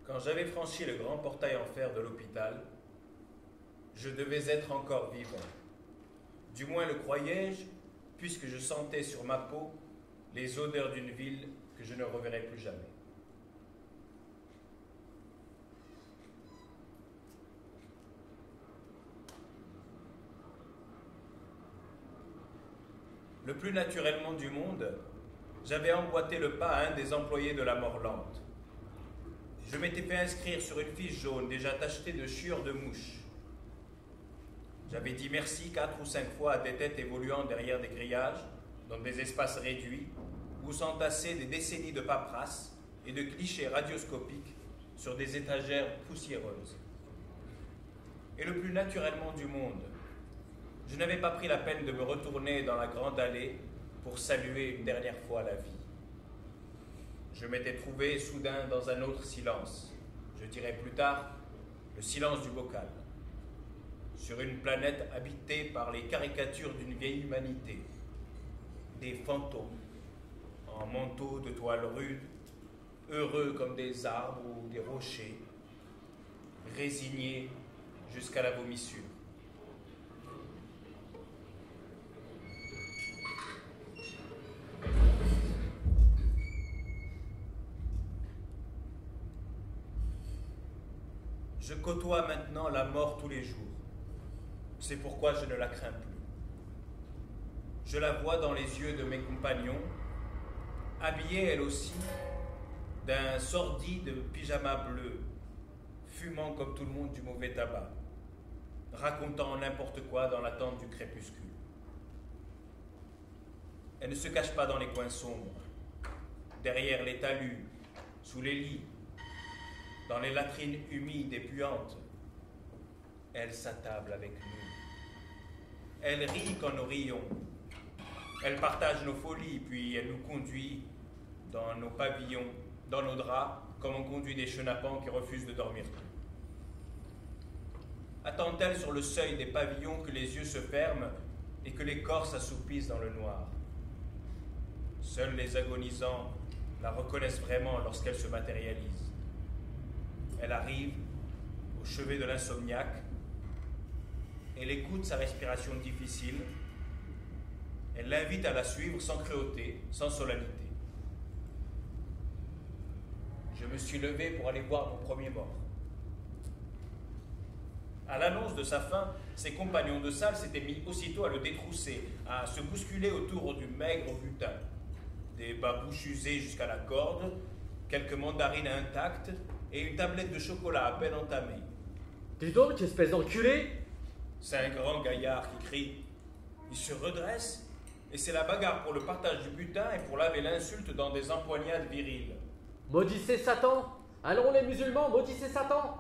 Quand j'avais franchi le grand portail en fer de l'hôpital, je devais être encore vivant. Du moins le croyais-je, puisque je sentais sur ma peau les odeurs d'une ville que je ne reverrai plus jamais. Le plus naturellement du monde, j'avais emboîté le pas à un des employés de la mort lente. Je m'étais fait inscrire sur une fiche jaune déjà tachetée de chiures de mouches. J'avais dit merci 4 ou 5 fois à des têtes évoluant derrière des grillages, dans des espaces réduits, où s'entassaient des décennies de paperasse et de clichés radioscopiques sur des étagères poussiéreuses. Et le plus naturellement du monde, je n'avais pas pris la peine de me retourner dans la grande allée pour saluer une dernière fois la vie. Je m'étais trouvé soudain dans un autre silence, je dirais plus tard, le silence du bocal, sur une planète habitée par les caricatures d'une vieille humanité, des fantômes, en manteaux de toile rude, heureux comme des arbres ou des rochers, résignés jusqu'à la vomissure. Je côtoie maintenant la mort tous les jours. C'est pourquoi je ne la crains plus. Je la vois dans les yeux de mes compagnons, habillée elle aussi d'un sordide pyjama bleu, fumant comme tout le monde du mauvais tabac, racontant n'importe quoi dans l'attente du crépuscule. Elle ne se cache pas dans les coins sombres, derrière les talus, sous les lits, dans les latrines humides et puantes. Elle s'attable avec nous. Elle rit quand nous rions. Elle partage nos folies, puis elle nous conduit dans nos pavillons, dans nos draps, comme on conduit des chenapans qui refusent de dormir tout. Attend-elle sur le seuil des pavillons que les yeux se ferment et que les corps s'assoupissent dans le noir? Seuls les agonisants la reconnaissent vraiment lorsqu'elle se matérialise. Elle arrive au chevet de l'insomniaque. Elle écoute sa respiration difficile. Elle l'invite à la suivre sans cruauté, sans solennité. Je me suis levé pour aller voir mon premier mort. À l'annonce de sa fin, ses compagnons de salle s'étaient mis aussitôt à le détrousser, à se bousculer autour du maigre butin. Des babouches usées jusqu'à la corde, quelques mandarines intactes et une tablette de chocolat à peine entamée. Dis donc, espèce d'enculé! C'est un grand gaillard qui crie. Il se redresse et c'est la bagarre pour le partage du butin et pour laver l'insulte dans des empoignades viriles. Maudissez Satan! Allons les musulmans, maudissez Satan!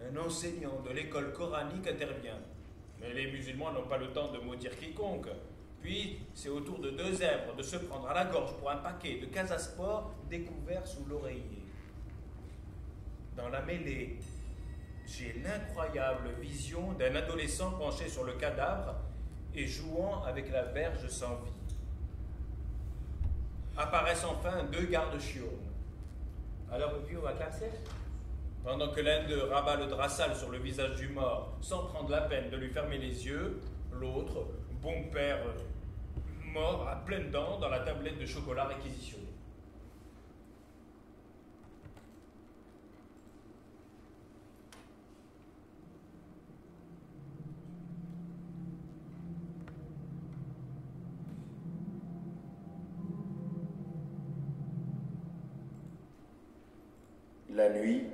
Un enseignant de l'école coranique intervient. Mais les musulmans n'ont pas le temps de maudire quiconque. Puis, c'est au tour de deux zèbres de se prendre à la gorge pour un paquet de casasport découvert sous l'oreiller. Dans la mêlée, j'ai l'incroyable vision d'un adolescent penché sur le cadavre et jouant avec la verge sans vie. Apparaissent enfin deux gardes chiourmes. Alors, le vieux va classer? Pendant que l'un d'eux rabat le drap sale sur le visage du mort sans prendre la peine de lui fermer les yeux, l'autre, bon père, mort à pleines dents dans la tablette de chocolat réquisitionnée. La nuit,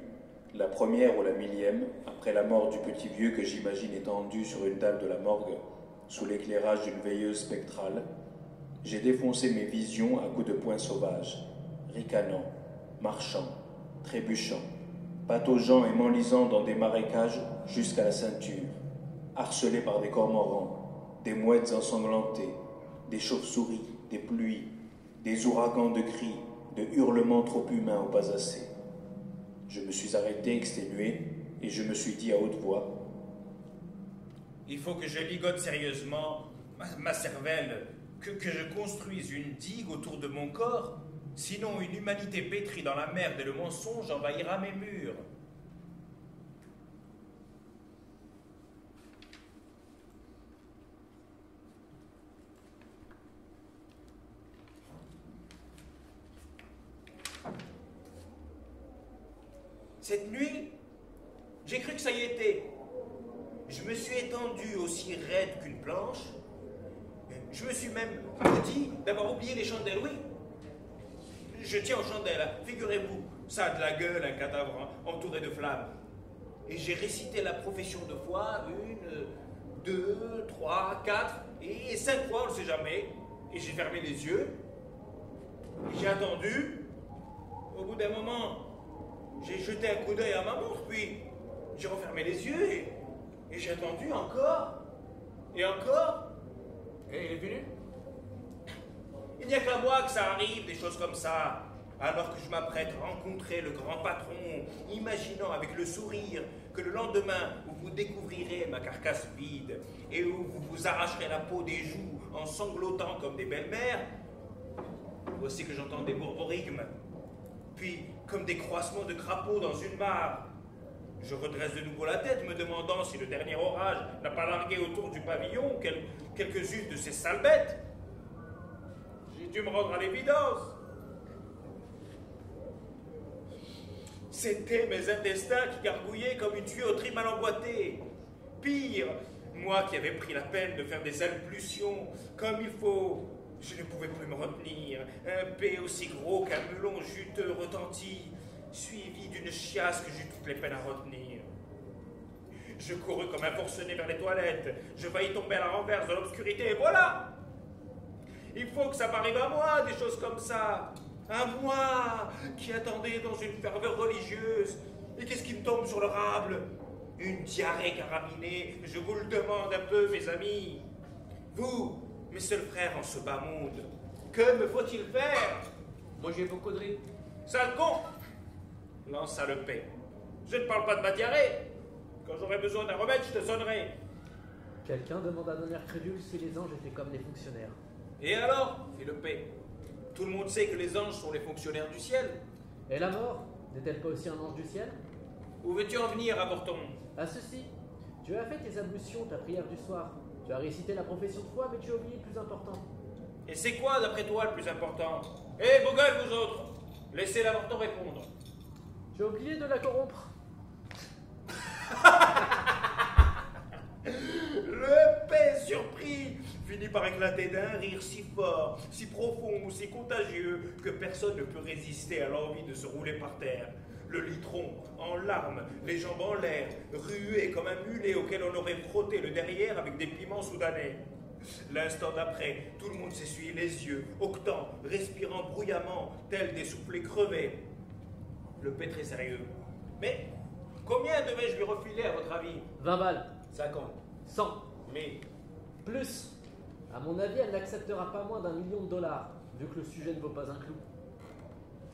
la première ou la millième, après la mort du petit vieux que j'imagine étendu sur une dalle de la morgue, sous l'éclairage d'une veilleuse spectrale, j'ai défoncé mes visions à coups de poing sauvages, ricanant, marchant, trébuchant, pataugeant et m'enlisant dans des marécages jusqu'à la ceinture, harcelé par des cormorans, des mouettes ensanglantées, des chauves-souris, des pluies, des ouragans de cris, de hurlements trop humains au pas assez. Je me suis arrêté exténué et je me suis dit à haute voix: Il faut que je ligote sérieusement ma cervelle, que je construise une digue autour de mon corps Sinon, une humanité pétrie dans la merde et le mensonge envahira mes murs. Cette nuit, j'ai cru que ça y était. Je me suis étendu aussi raide qu'une planche. Je me suis même maudit d'avoir oublié les chandelles, oui. Je tiens aux chandelles, figurez-vous, ça a de la gueule, un cadavre entouré de flammes. Et j'ai récité la profession de foi, 1, 2, 3, 4, et 5 fois, on ne sait jamais. Et j'ai fermé les yeux, et j'ai attendu. Au bout d'un moment, j'ai jeté un coup d'œil à ma montre, puis j'ai refermé les yeux, et j'ai attendu encore, et encore. Et il est venu? Il n'y a qu'à moi que ça arrive, des choses comme ça. Alors que je m'apprête à rencontrer le grand patron, imaginant avec le sourire que le lendemain, où vous découvrirez ma carcasse vide et où vous vous arracherez la peau des joues en sanglotant comme des belles-mères, voici que j'entends des bourborigmes, puis comme des croissements de crapauds dans une mare. Je redresse de nouveau la tête, me demandant si le dernier orage n'a pas largué autour du pavillon quelques-unes de ces sales bêtes. J'ai dû me rendre à l'évidence. C'étaient mes intestins qui gargouillaient comme une tuyauterie mal emboîtée. Pire, moi qui avais pris la peine de faire des impulsions comme il faut, je ne pouvais plus me retenir. Un P aussi gros qu'un melon juteux retentit, suivi d'une chiasse que j'eus toutes les peines à retenir. Je courus comme un forcené vers les toilettes. Je faillis tomber à la renverse de l'obscurité, et voilà! Il faut que ça m'arrive à moi, des choses comme ça. À moi, qui attendais dans une ferveur religieuse. Et qu'est-ce qui me tombe sur le rable? Une diarrhée carabinée. Je vous le demande un peu, mes amis. Vous, mes seuls frères en ce bas monde, que me faut-il faire? Moi j'ai beaucoup de riz. Sale con! Lance à le paix. Je ne parle pas de ma diarrhée. Quand j'aurai besoin d'un remède, je te sonnerai. Quelqu'un demanda d'un air crédule si les anges étaient comme les fonctionnaires. Et alors, fit le paix. Tout le monde sait que les anges sont les fonctionnaires du ciel. Et la mort n'est-elle pas aussi un ange du ciel? Où veux-tu en venir, avorton? À ceci, tu as fait tes ablutions, ta prière du soir. Tu as récité la profession de foi, mais tu as oublié le plus important. Et c'est quoi, d'après toi, le plus important? Eh, beau gueule, vous autres! Laissez l'avorton répondre. Tu as oublié de la corrompre. Le paix surpris finit par éclater d'un rire si fort, si profond, si contagieux que personne ne peut résister à l'envie de se rouler par terre. Le litron, en larmes, les jambes en l'air, rué comme un mulet auquel on aurait frotté le derrière avec des piments soudanais. L'instant d'après, tout le monde s'essuie les yeux, octant, respirant bruyamment, tels des soufflets crevés. Le paix très sérieux. Mais combien devais-je lui refiler, à votre avis? 20 balles. 50. 100. Mais Plus. À mon avis, elle n'acceptera pas moins d'1 million de dollars, vu que le sujet ne vaut pas un clou.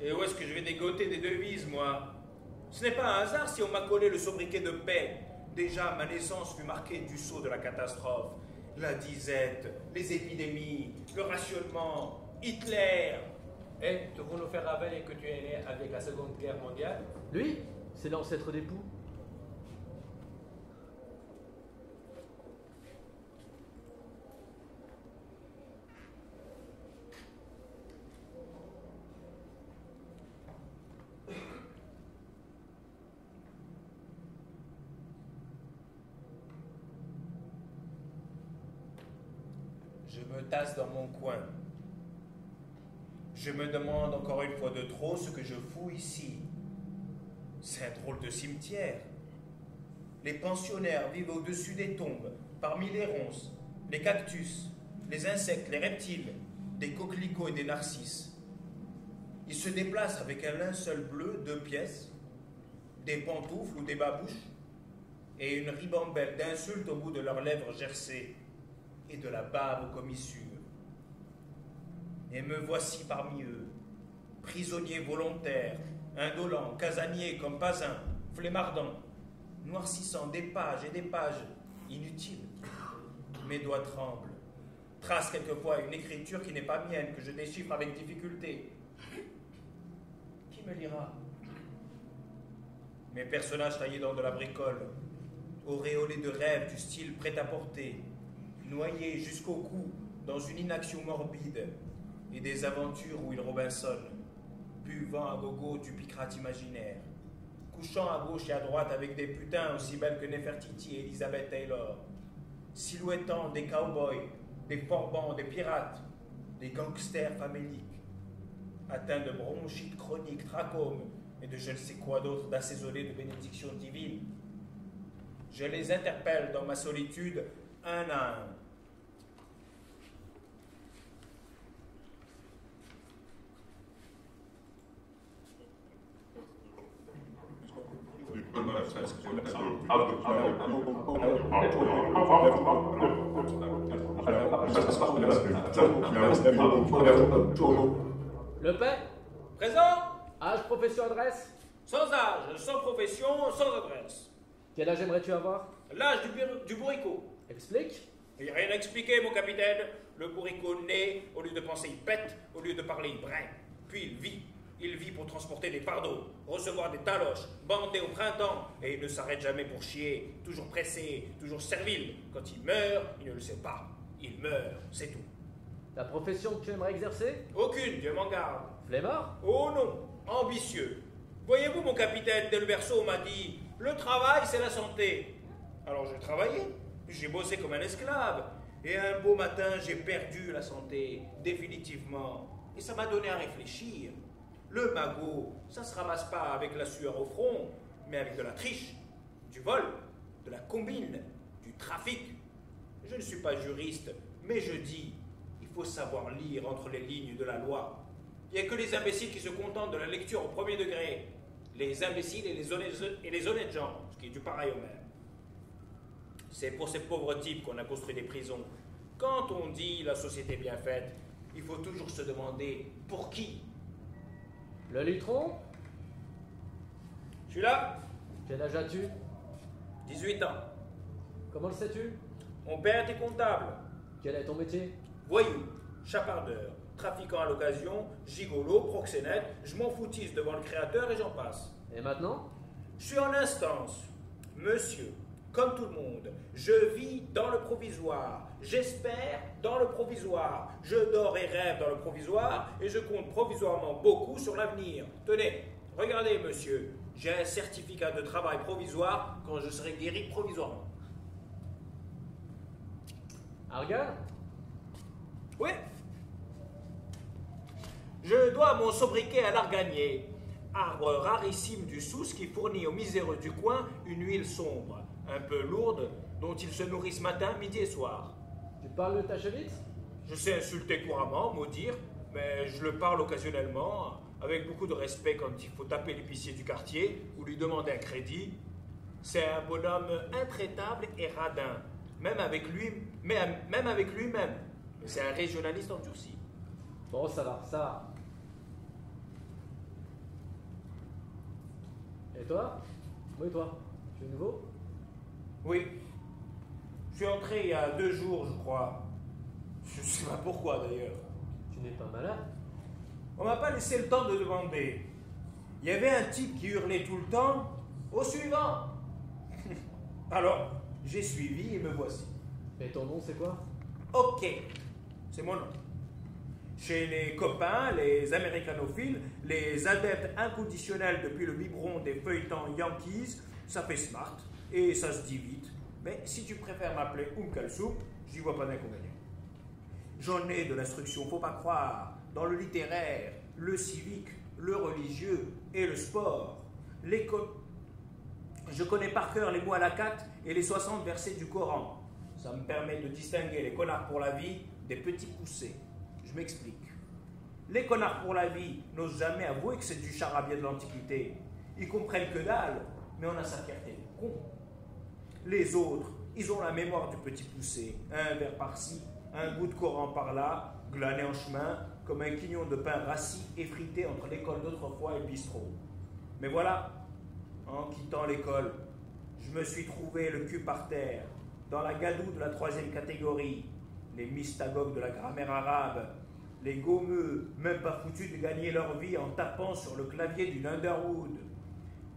et où est-ce que je vais dégoter des devises, moi? Ce n'est pas un hasard si on m'a collé le sobriquet de paix. Déjà, ma naissance fut marquée du sceau de la catastrophe. La disette, les épidémies, le rationnement, Hitler. Et tu veux nous faire ravaler que tu es né avec la Seconde Guerre mondiale? Lui, c'est l'ancêtre des poux. Je me tasse dans mon coin. Je me demande encore une fois de trop ce que je fous ici. C'est un drôle de cimetière. Les pensionnaires vivent au-dessus des tombes, parmi les ronces, les cactus, les insectes, les reptiles, des coquelicots et des narcisses. Ils se déplacent avec un linceul bleu, 2 pièces, des pantoufles ou des babouches, et une ribambelle d'insultes au bout de leurs lèvres gercées, et de la bave aux commissures. Et me voici parmi eux, prisonnier volontaire, indolent, casanier comme pas un, flemmardant, noircissant des pages et des pages inutiles. Mes doigts tremblent, tracent quelquefois une écriture qui n'est pas mienne, que je déchiffre avec difficulté. me lira? Mes personnages taillés dans de la bricole, auréolés de rêves du style prêt-à-porter, noyés jusqu'au cou dans une inaction morbide, et des aventures où ils Robinsonnent, buvant à gogo du picrate imaginaire, couchant à gauche et à droite avec des putains aussi belles que Nefertiti et Elizabeth Taylor, silhouettant des cow-boys, des forbans, des pirates, des gangsters faméliques, atteints de bronchite chronique, trachome et de je ne sais quoi d'autre d'assaisonné de bénédictions divines. Je les interpelle dans ma solitude un à un. Le paix? Présent? Âge, profession, adresse? Sans âge, sans profession, sans adresse. Quel âge aimerais-tu avoir? L'âge du bourricot. Explique. Il n'y a rien à expliquer, mon capitaine. Le bourricot naît, au lieu de penser, il pète, au lieu de parler, il brinque. Puis il vit. Il vit pour transporter des fardeaux, recevoir des taloches, bander au printemps, et il ne s'arrête jamais pour chier, toujours pressé, toujours servile. Quand il meurt, il ne le sait pas. Il meurt, c'est tout. La profession que tu aimerais exercer? Aucune, Dieu m'en garde. Flemmard? Oh non, ambitieux. Voyez-vous, mon capitaine, dès le berceau, on m'a dit « Le travail, c'est la santé ». Alors j'ai travaillé, j'ai bossé comme un esclave, et un beau matin, j'ai perdu la santé, définitivement. Et ça m'a donné à réfléchir. Le magot, ça ne se ramasse pas avec la sueur au front, mais avec de la triche, du vol, de la combine, du trafic. Je ne suis pas juriste, mais je dis, il faut savoir lire entre les lignes de la loi. Il n'y a que les imbéciles qui se contentent de la lecture au premier degré. Les imbéciles et les honnêtes gens, ce qui est du pareil au même. C'est pour ces pauvres types qu'on a construit des prisons. Quand on dit la société bien faite, il faut toujours se demander pour qui. Le lutron? Je suis là, Quel âge as-tu? 18 ans. Comment le sais-tu? Mon père était comptable, Quel est ton métier? voyou, chapardeur, trafiquant à l'occasion, gigolo, proxénète, je m'en foutisse devant le créateur et j'en passe. Et maintenant? Je suis en instance. Monsieur, comme tout le monde, je vis dans le provisoire. J'espère dans le provisoire. Je dors et rêve dans le provisoire et je compte provisoirement beaucoup sur l'avenir. Tenez, regardez, monsieur, j'ai un certificat de travail provisoire quand je serai guéri provisoirement. Argan? Oui. Je dois mon sobriquet à l'arganier, arbre rarissime du Sousse qui fournit aux miséreux du coin une huile sombre, un peu lourde, dont ils se nourrissent matin, midi et soir. Tu parles de ta chevite? Je sais insulter couramment, maudire, mais je le parle occasionnellement, avec beaucoup de respect quand il faut taper l'épicier du quartier ou lui demander un crédit. C'est un bonhomme intraitable et radin, même avec lui-même. Mais c'est un régionaliste endurci. Bon, ça va, ça va. Et toi? Oui, toi? Tu es nouveau? Oui. Je suis entré il y a 2 jours, je crois. Je ne sais pas pourquoi d'ailleurs. Tu n'es pas malade? On m'a pas laissé le temps de demander. Il y avait un type qui hurlait tout le temps « Au suivant !» Alors, j'ai suivi et me voici. Et ton nom, c'est quoi? Ok, c'est mon nom. Chez les copains, les américanophiles, les adeptes inconditionnels depuis le biberon des feuilletons Yankees, ça fait smart et ça se dit vite. Mais si tu préfères m'appeler Kalsoum, j'y vois pas d'inconvénient. J'en ai de l'instruction, faut pas croire, dans le littéraire, le civique, le religieux et le sport. Je connais par cœur les mots à la 4 et les 60 versets du Coran. Ça me permet de distinguer les connards pour la vie des petits poussés. Je m'explique. Les connards pour la vie n'osent jamais avouer que c'est du charabia de l'Antiquité. Ils comprennent que dalle, mais on a sa fierté de con. Les autres, ils ont la mémoire du petit poussé. Un verre par-ci, un bout de Coran par-là, glané en chemin, comme un quignon de pain rassis effrité entre l'école d'autrefois et le bistrot. Mais voilà, en quittant l'école, je me suis trouvé le cul par terre, dans la gadoue de la 3e catégorie, les mystagogues de la grammaire arabe, Les gommeux, même pas foutus de gagner leur vie en tapant sur le clavier d'une Underwood.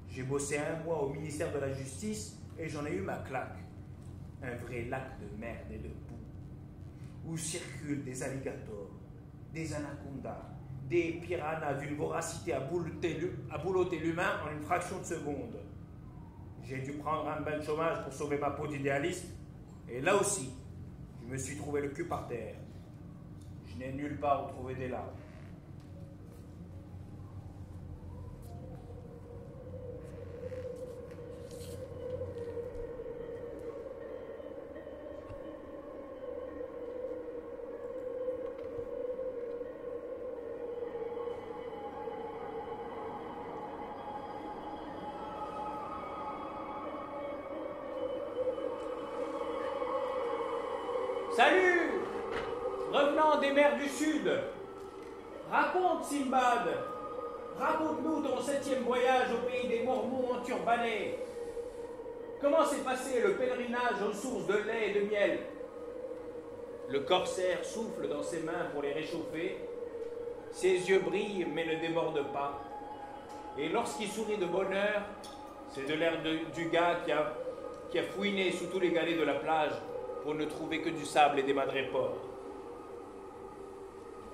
J'ai bossé 1 mois au ministère de la Justice et j'en ai eu ma claque. Un vrai lac de merde et de boue, où circulent des alligators, des anacondas, des piranhas d'une voracité à boulotter l'humain en une fraction de seconde. J'ai dû prendre un bain de chômage pour sauver ma peau d'idéaliste, et là aussi, je me suis trouvé le cul par terre. Je n'ai nulle part où trouver des larmes. Salut! Revenant des mers du Sud. Raconte, Simbad. Raconte-nous ton 7e voyage au pays des Mormons enturbanés. Comment s'est passé le pèlerinage aux sources de lait et de miel? Le corsaire souffle dans ses mains pour les réchauffer. Ses yeux brillent mais ne débordent pas. Et lorsqu'il sourit de bonheur, c'est de l'air du gars qui a fouiné sous tous les galets de la plage pour ne trouver que du sable et des madrépores.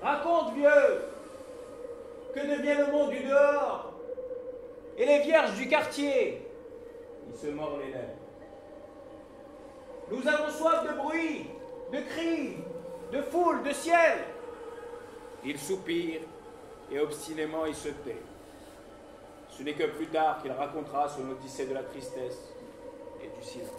Raconte, vieux! Que devient le monde du dehors? Et les vierges du quartier? Il se mord les lèvres. Nous avons soif de bruit, de cris, de foule, de ciel. Il soupire et obstinément il se tait. Ce n'est que plus tard qu'il racontera son odyssée de la tristesse et du silence.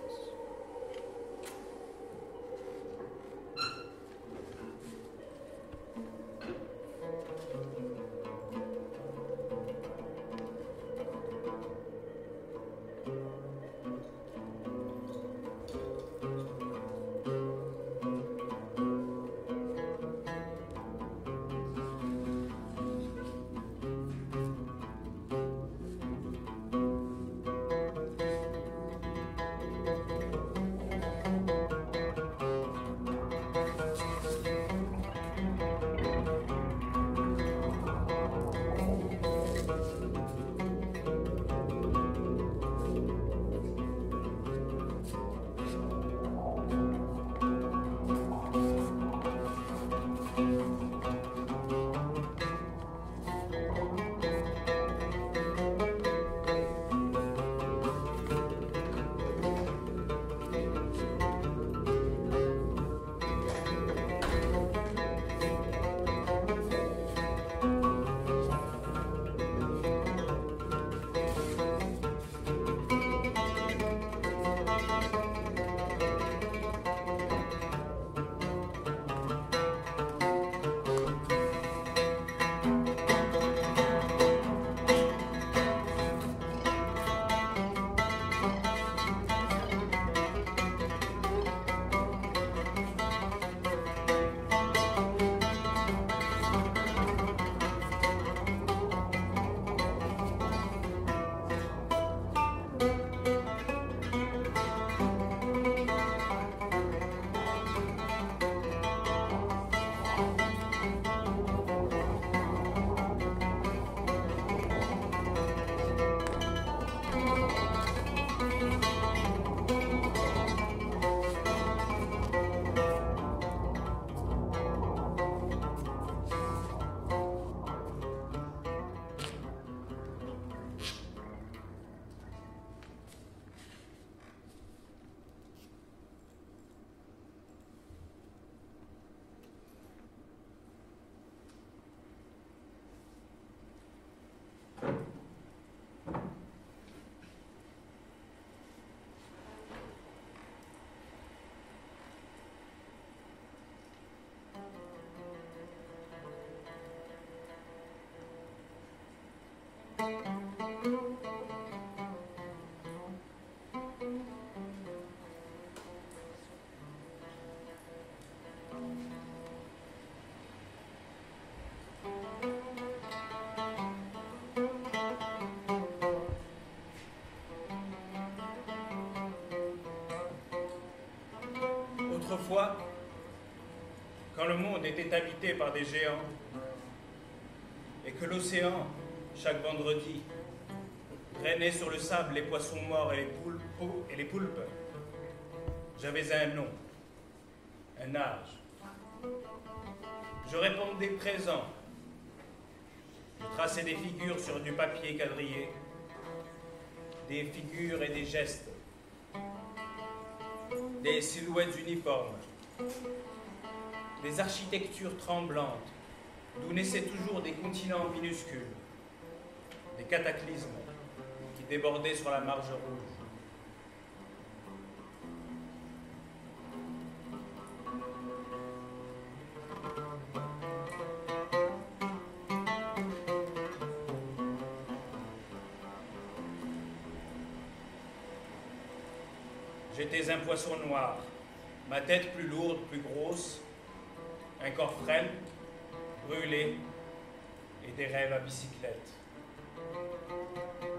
Autrefois, quand le monde était habité par des géants et que l'océan, chaque vendredi, traînait sur le sable les poissons morts et les poulpes, j'avais un nom, un âge. Je répondais présent. Je traçais des figures sur du papier quadrillé, des figures et des gestes, des silhouettes uniformes, des architectures tremblantes, d'où naissaient toujours des continents minuscules, des cataclysmes qui débordaient sur la marge rouge. J'étais un poisson noir, ma tête plus lourde, plus grosse, un corps frêle, brûlé, et des rêves à bicyclette.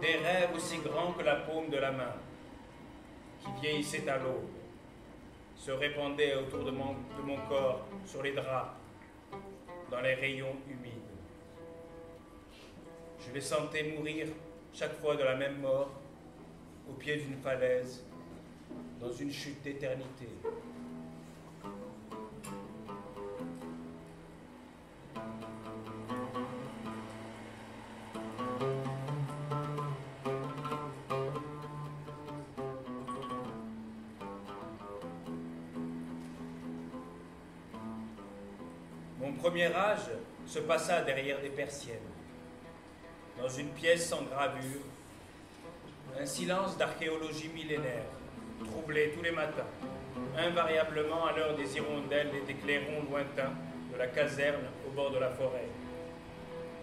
Des rêves aussi grands que la paume de la main, qui vieillissaient à l'aube, se répandaient autour de mon corps, sur les draps, dans les rayons humides. Je les sentais mourir chaque fois de la même mort, au pied d'une falaise, dans une chute d'éternité. Mon premier âge se passa derrière des persiennes, dans une pièce sans gravure, un silence d'archéologie millénaire, troublé tous les matins, invariablement à l'heure des hirondelles et des clairons lointains de la caserne au bord de la forêt,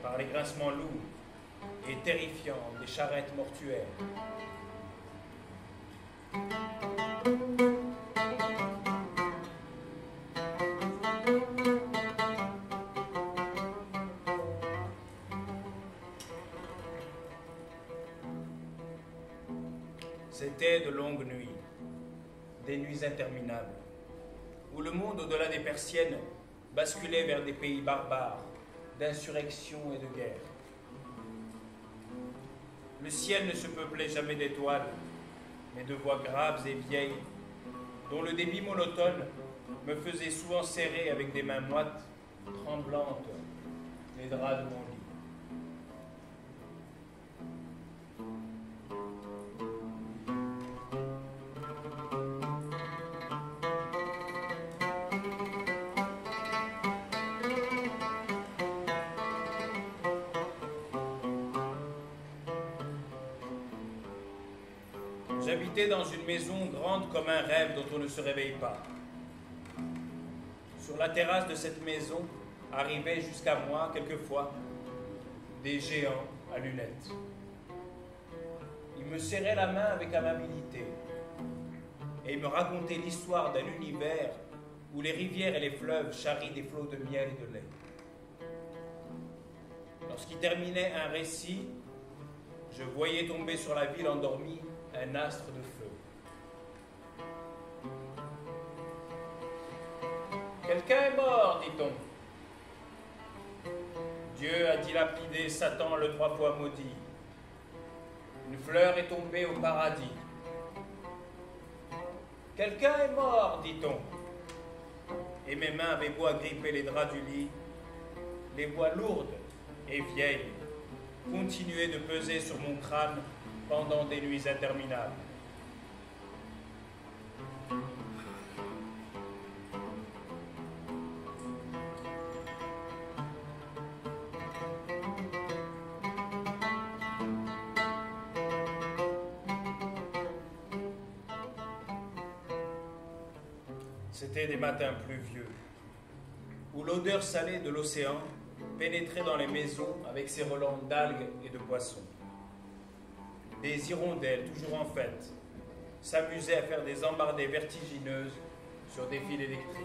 par les grincements lourds et terrifiants des charrettes mortuaires. C'était de longues nuits, des nuits interminables, où le monde au-delà des persiennes basculait vers des pays barbares, d'insurrection et de guerre. Le ciel ne se peuplait jamais d'étoiles, mais de voix graves et vieilles, dont le débit monotone me faisait souvent serrer avec des mains moites, tremblantes, les draps de mon lit. J'habitais dans une maison grande comme un rêve dont on ne se réveille pas. Sur la terrasse de cette maison arrivaient jusqu'à moi, quelquefois, des géants à lunettes. Ils me serraient la main avec amabilité et ils me racontaient l'histoire d'un univers où les rivières et les fleuves charrient des flots de miel et de lait. Lorsqu'ils terminaient un récit, je voyais tomber sur la ville endormie un astre de feu. Quelqu'un est mort, dit-on. Dieu a dilapidé Satan le 3 fois maudit. Une fleur est tombée au paradis. Quelqu'un est mort, dit-on. Et mes mains avaient beau agripper les draps du lit, les voix lourdes et vieilles continuaient de peser sur mon crâne pendant des nuits interminables. C'était des matins pluvieux, où l'odeur salée de l'océan pénétrait dans les maisons avec ses relents d'algues et de poissons. Des hirondelles, toujours en fête, s'amusaient à faire des embardées vertigineuses sur des fils électriques.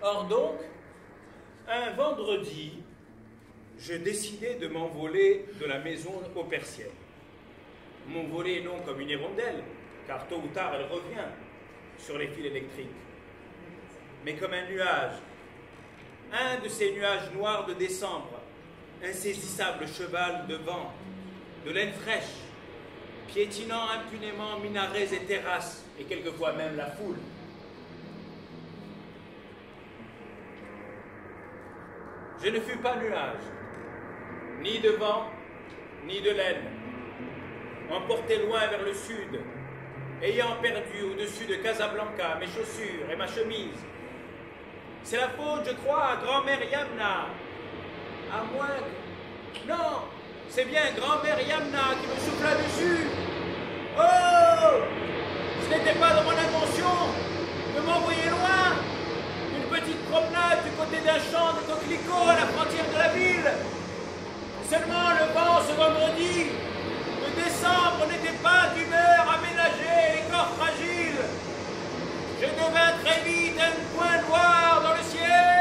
Or donc, un vendredi, je décidai de m'envoler de la maison aux persiennes. M'envoler non comme une hirondelle, car tôt ou tard elle revient sur les fils électriques, mais comme un nuage, un de ces nuages noirs de décembre, insaisissable cheval de vent, de laine fraîche, piétinant impunément minarets et terrasses, et quelquefois même la foule. Je ne fus pas nuage, ni de vent, ni de laine, emporté loin vers le sud, ayant perdu au-dessus de Casablanca mes chaussures et ma chemise. C'est la faute, je crois, à grand-mère Yamna. À moins que... Non, c'est bien grand-mère Yamna qui me souffla dessus. Oh! Ce n'était pas de mon intention de m'envoyer loin. Une petite promenade du côté d'un champ de coquelicots à la frontière de la ville. Seulement le vent ce vendredi de décembre n'était pas d'humeur à ménager les corps fragiles. Je devins très vite un point noir dans le ciel.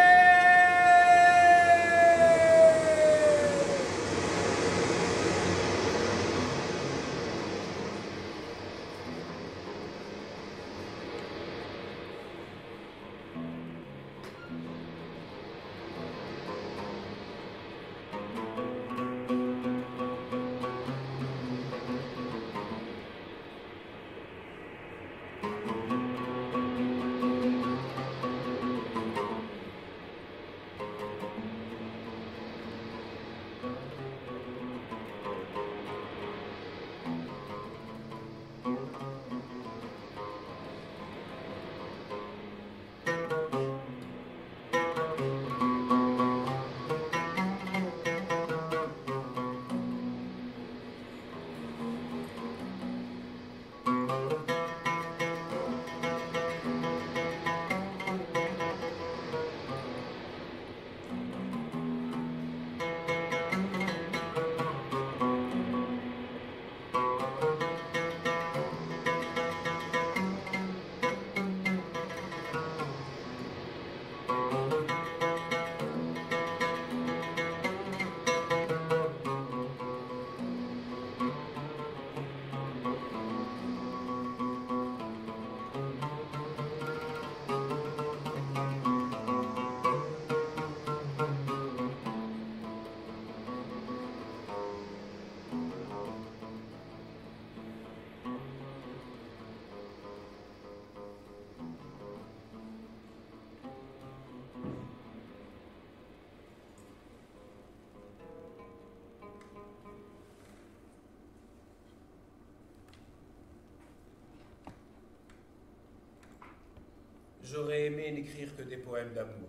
J'aurais aimé n'écrire que des poèmes d'amour.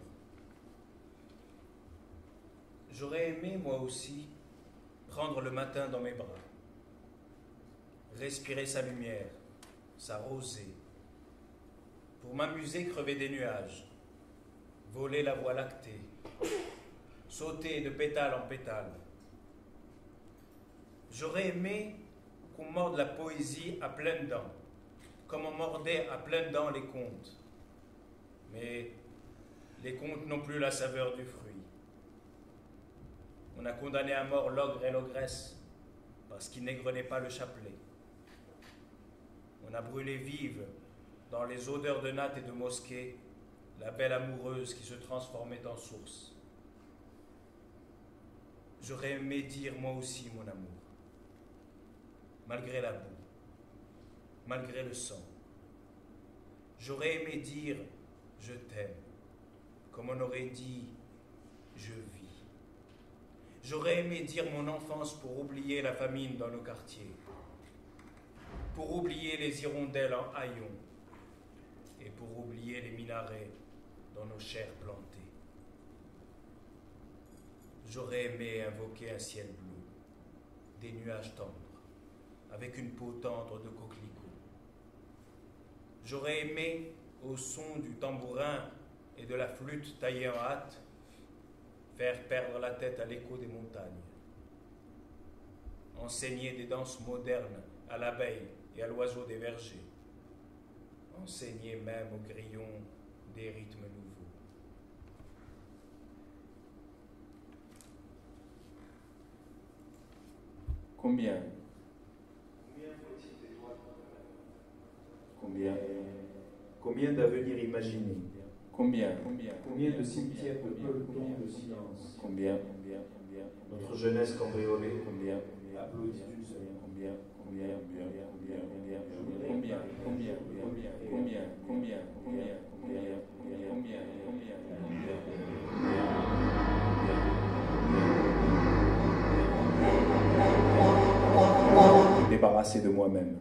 J'aurais aimé, moi aussi, prendre le matin dans mes bras, respirer sa lumière, sa rosée, pour m'amuser crever des nuages, voler la voie lactée, sauter de pétale en pétale. J'aurais aimé qu'on morde la poésie à pleines dents, comme on mordait à pleines dents les contes. Mais les contes n'ont plus la saveur du fruit. On a condamné à mort l'ogre et l'ogresse parce qu'ils n'égrenaient pas le chapelet. On a brûlé vive, dans les odeurs de nattes et de mosquée, la belle amoureuse qui se transformait en source. J'aurais aimé dire moi aussi mon amour, malgré la boue, malgré le sang. J'aurais aimé dire je t'aime, comme on aurait dit je vis. J'aurais aimé dire mon enfance pour oublier la famine dans nos quartiers, pour oublier les hirondelles en haillons et pour oublier les minarets dans nos chairs plantées. J'aurais aimé invoquer un ciel bleu, des nuages tendres, avec une peau tendre de coquelicot. J'aurais aimé, au son du tambourin et de la flûte taillée en hâte, faire perdre la tête à l'écho des montagnes, enseigner des danses modernes à l'abeille et à l'oiseau des vergers, enseigner même aux grillons des rythmes nouveaux. Combien? Combien? Combien d'avenirs imaginés? Combien? Combien de cimetières de pelotons de silence? Combien? Notre jeunesse cambriolée? Combien? Applaudie du seul. Combien? Débarrasser de moi-même.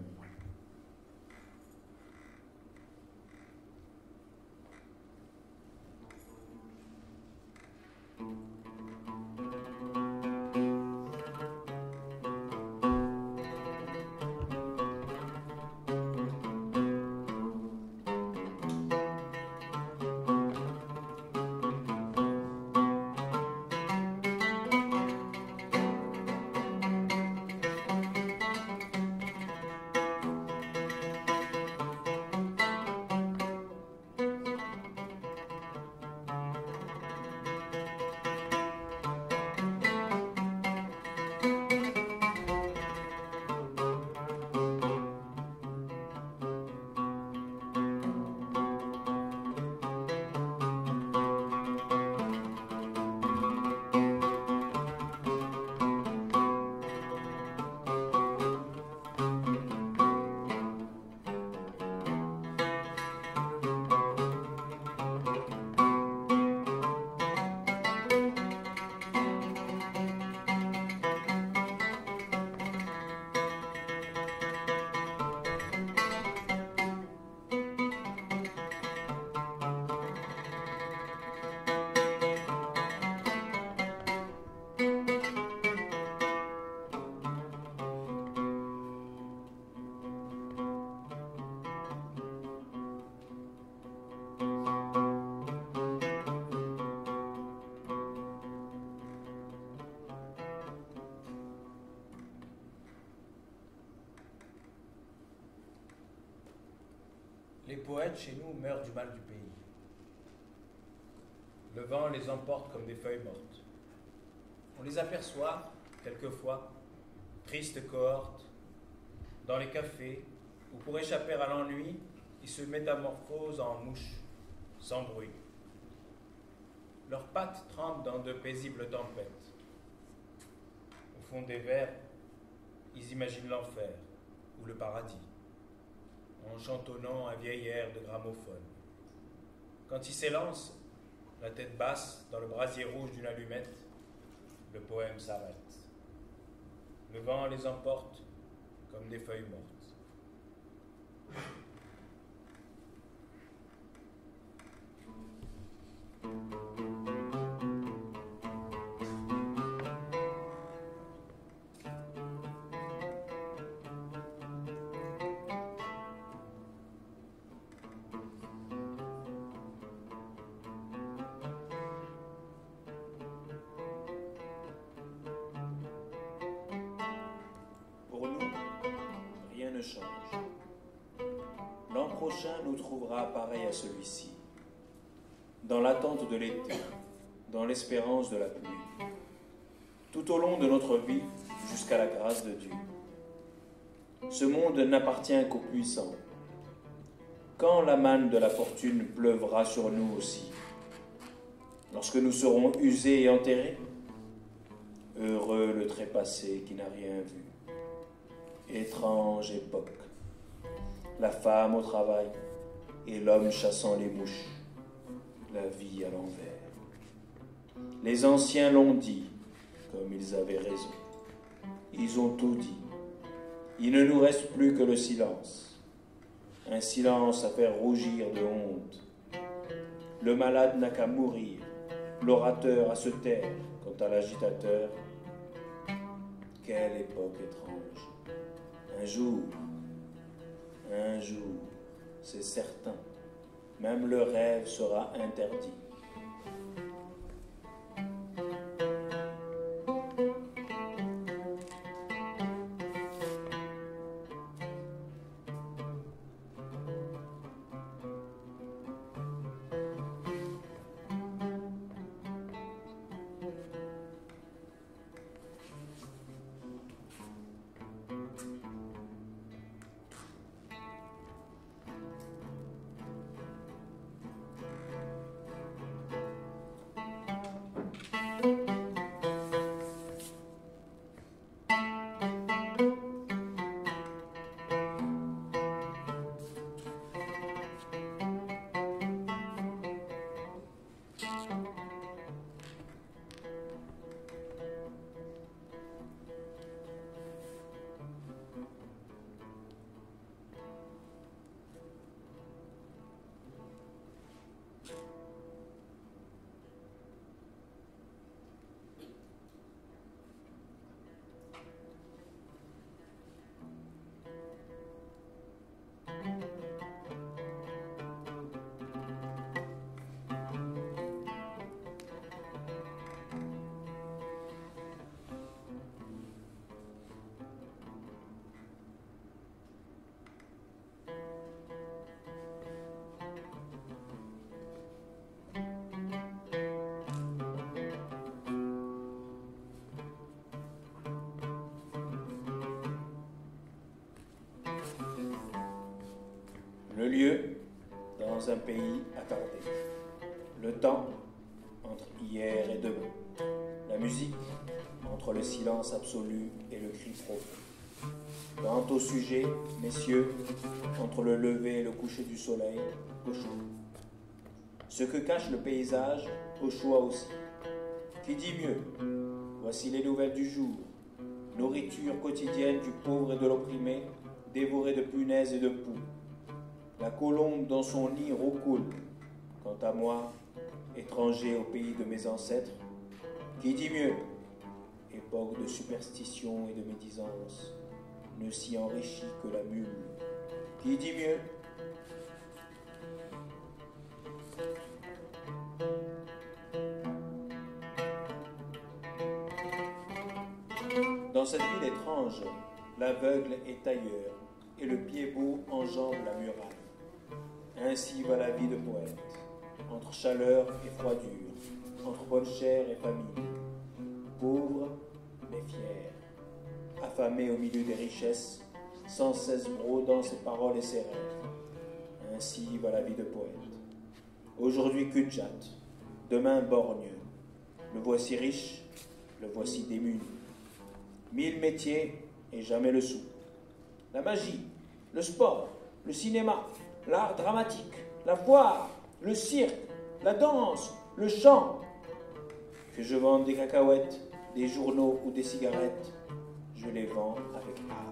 Les poètes chez nous meurent du mal du pays. Le vent les emporte comme des feuilles mortes. On les aperçoit, quelquefois, tristes cohortes, dans les cafés, où pour échapper à l'ennui, ils se métamorphosent en mouches, sans bruit. Leurs pattes trempent dans de paisibles tempêtes. Au fond des vers, ils imaginent l'enfer ou le paradis, en chantonnant un vieil air de gramophone. Quand ils s'élancent, la tête basse dans le brasier rouge d'une allumette, le poème s'arrête. Le vent les emporte comme des feuilles mortes. Pour nous, rien ne change. L'an prochain nous trouvera pareil à celui-ci, dans l'attente de l'été, dans l'espérance de la pluie, tout au long de notre vie jusqu'à la grâce de Dieu. Ce monde n'appartient qu'aux puissants. Quand la manne de la fortune pleuvra sur nous aussi, lorsque nous serons usés et enterrés, heureux le trépassé qui n'a rien vu. Étrange époque, la femme au travail et l'homme chassant les mouches, la vie à l'envers. Les anciens l'ont dit, comme ils avaient raison. Ils ont tout dit. Il ne nous reste plus que le silence. Un silence à faire rougir de honte. Le malade n'a qu'à mourir, l'orateur à se taire. Quant à l'agitateur, quelle époque étrange. Un jour, c'est certain, même le rêve sera interdit. Le lieu, dans un pays attardé. Le temps, entre hier et demain. La musique, entre le silence absolu et le cri profond. Quant au sujet, messieurs, entre le lever et le coucher du soleil, au chaud. Ce que cache le paysage, au choix aussi. Qui dit mieux? Voici les nouvelles du jour. Nourriture quotidienne du pauvre et de l'opprimé, dévoré de punaises et de poux. La colombe dans son nid roucoule. Quant à moi, étranger au pays de mes ancêtres, qui dit mieux? Époque de superstition et de médisance, ne s'y enrichit que la mule. Qui dit mieux? Dans cette ville étrange, l'aveugle est ailleurs, et le pied beau enjambe la muraille. Ainsi va la vie de poète, entre chaleur et froidure, entre bonne chair et famille, pauvre mais fier, affamé au milieu des richesses, sans cesse brodant ses paroles et ses rêves. Ainsi va la vie de poète. Aujourd'hui Kudjat, demain borgne. Le voici riche, le voici démuni. 1000 métiers et jamais le sou. La magie, le sport, le cinéma, l'art dramatique, la foire, le cirque, la danse, le chant. Que je vende des cacahuètes, des journaux ou des cigarettes, je les vends avec art.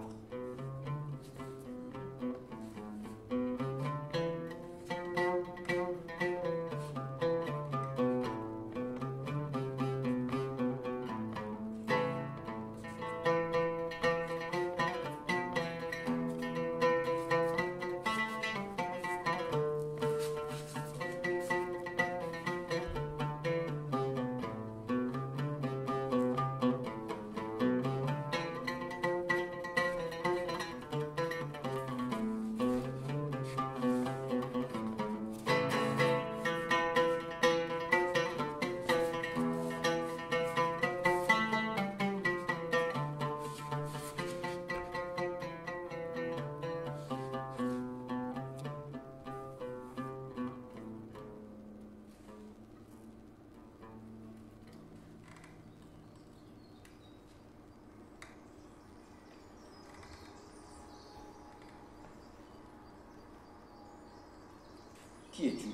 Qui es-tu?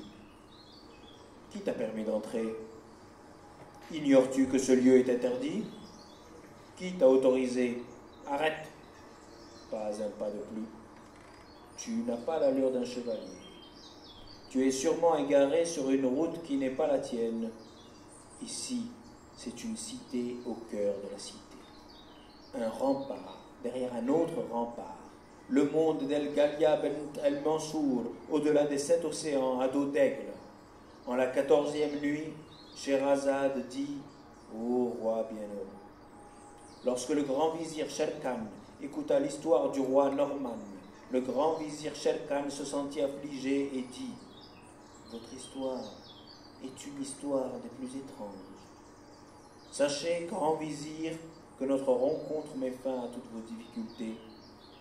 Qui t'a permis d'entrer? Ignores-tu que ce lieu est interdit? Qui t'a autorisé? Arrête! Pas un pas de plus. Tu n'as pas l'allure d'un chevalier. Tu es sûrement égaré sur une route qui n'est pas la tienne. Ici, c'est une cité au cœur de la cité. Un rempart derrière un autre rempart. Le monde d'El Galia Ben El Mansour, au-delà des 7 océans, à dos d'aigle. En la 14e nuit, Sherazade dit « Ô roi bienheureux ». Lorsque le grand vizir Sher-Khan écouta l'histoire du roi Norman, le grand vizir Sher-Khan se sentit affligé et dit « Votre histoire est une histoire des plus étranges. Sachez, grand vizir, que notre rencontre met fin à toutes vos difficultés,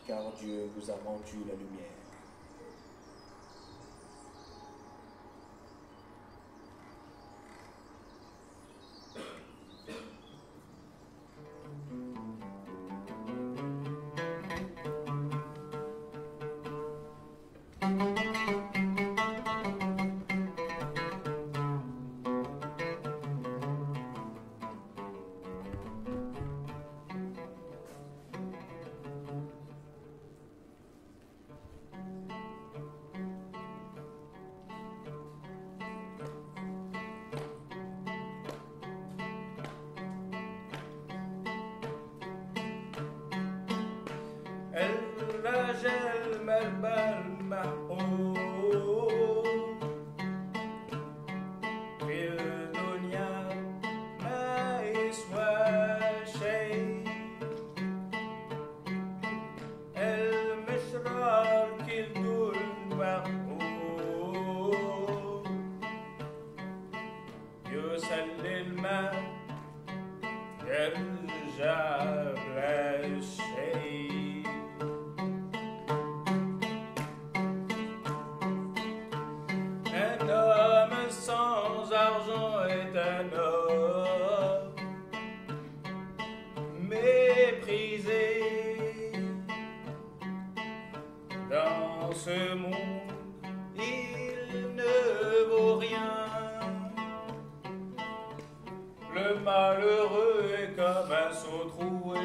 car Dieu vous a rendu la lumière. » الرجل مربى المحبوب في الدنيا ما يسوى شيء المشرار كله المحبوب يسلي الماء يرجع للشيء malheureux est comme un seau troué,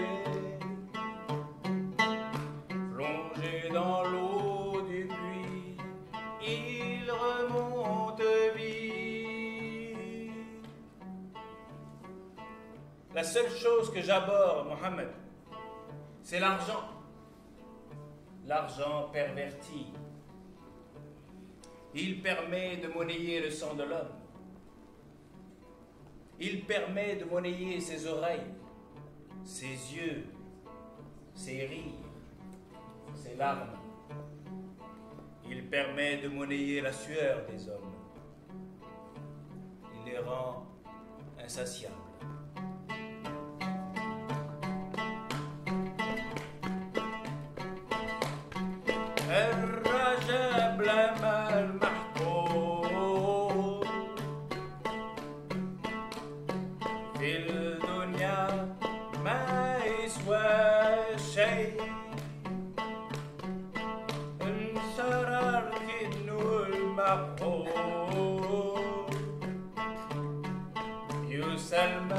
plongé dans l'eau du puits, il remonte vite. La seule chose que j'aborde, Mohammed, c'est l'argent. L'argent perverti. Il permet de monnayer le sang de l'homme. Il permet de monnayer ses oreilles, ses yeux, ses rires, ses larmes. Il permet de monnayer la sueur des hommes. Il les rend insatiables. الرجب لما المحبوب في الدنيا ما يسوى شيء انشر الكن المحبوب يسلم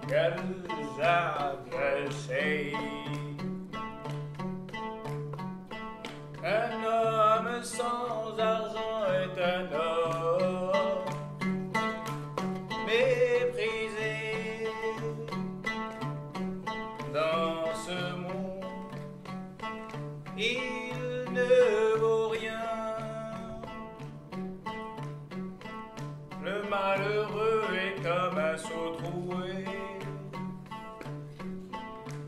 يرجع كشيء. Un homme sans argent est un homme méprisé dans ce monde. Il ne vaut rien. Le malheureux est comme un seau troué,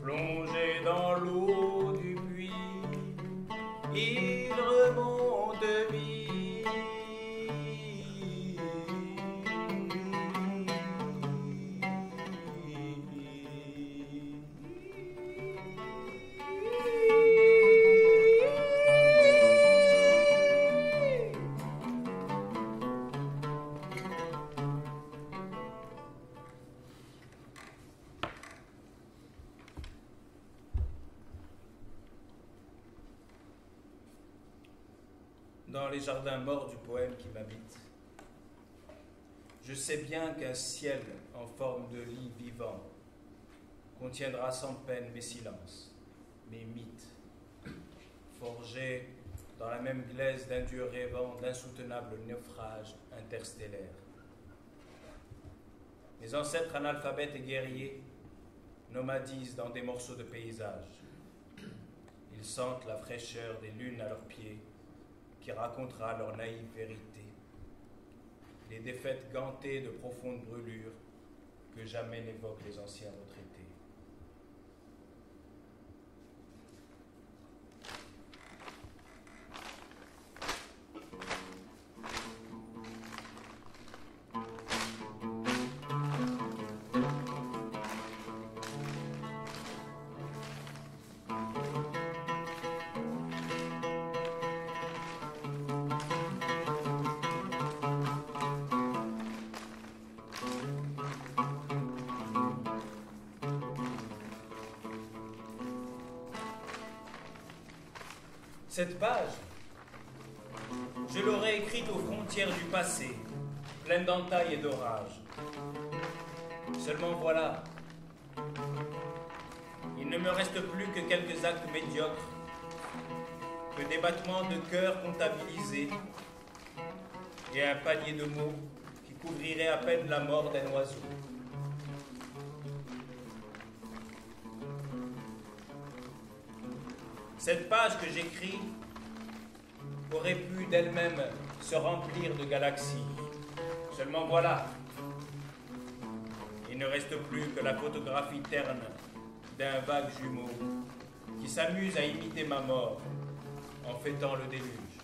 plongé dans l'eau du puits. Il remonte vite. Dans les jardins morts du poème qui m'habite, je sais bien qu'un ciel en forme de lit vivant contiendra sans peine mes silences, mes mythes, forgés dans la même glaise d'un dieu rêvant d'insoutenables naufrages interstellaires. Mes ancêtres analphabètes et guerriers nomadisent dans des morceaux de paysage. Ils sentent la fraîcheur des lunes à leurs pieds, qui racontera leur naïve vérité, les défaites gantées de profondes brûlures que jamais n'évoquent les anciens retraités. Cette page, je l'aurais écrite aux frontières du passé, pleine d'entailles et d'orages. Seulement voilà, il ne me reste plus que quelques actes médiocres, que des battements de cœur comptabilisés et un panier de mots qui couvrirait à peine la mort d'un oiseau. Cette page que j'écris aurait pu d'elle-même se remplir de galaxies. Seulement voilà, il ne reste plus que la photographie terne d'un vague jumeau qui s'amuse à imiter ma mort en fêtant le déluge.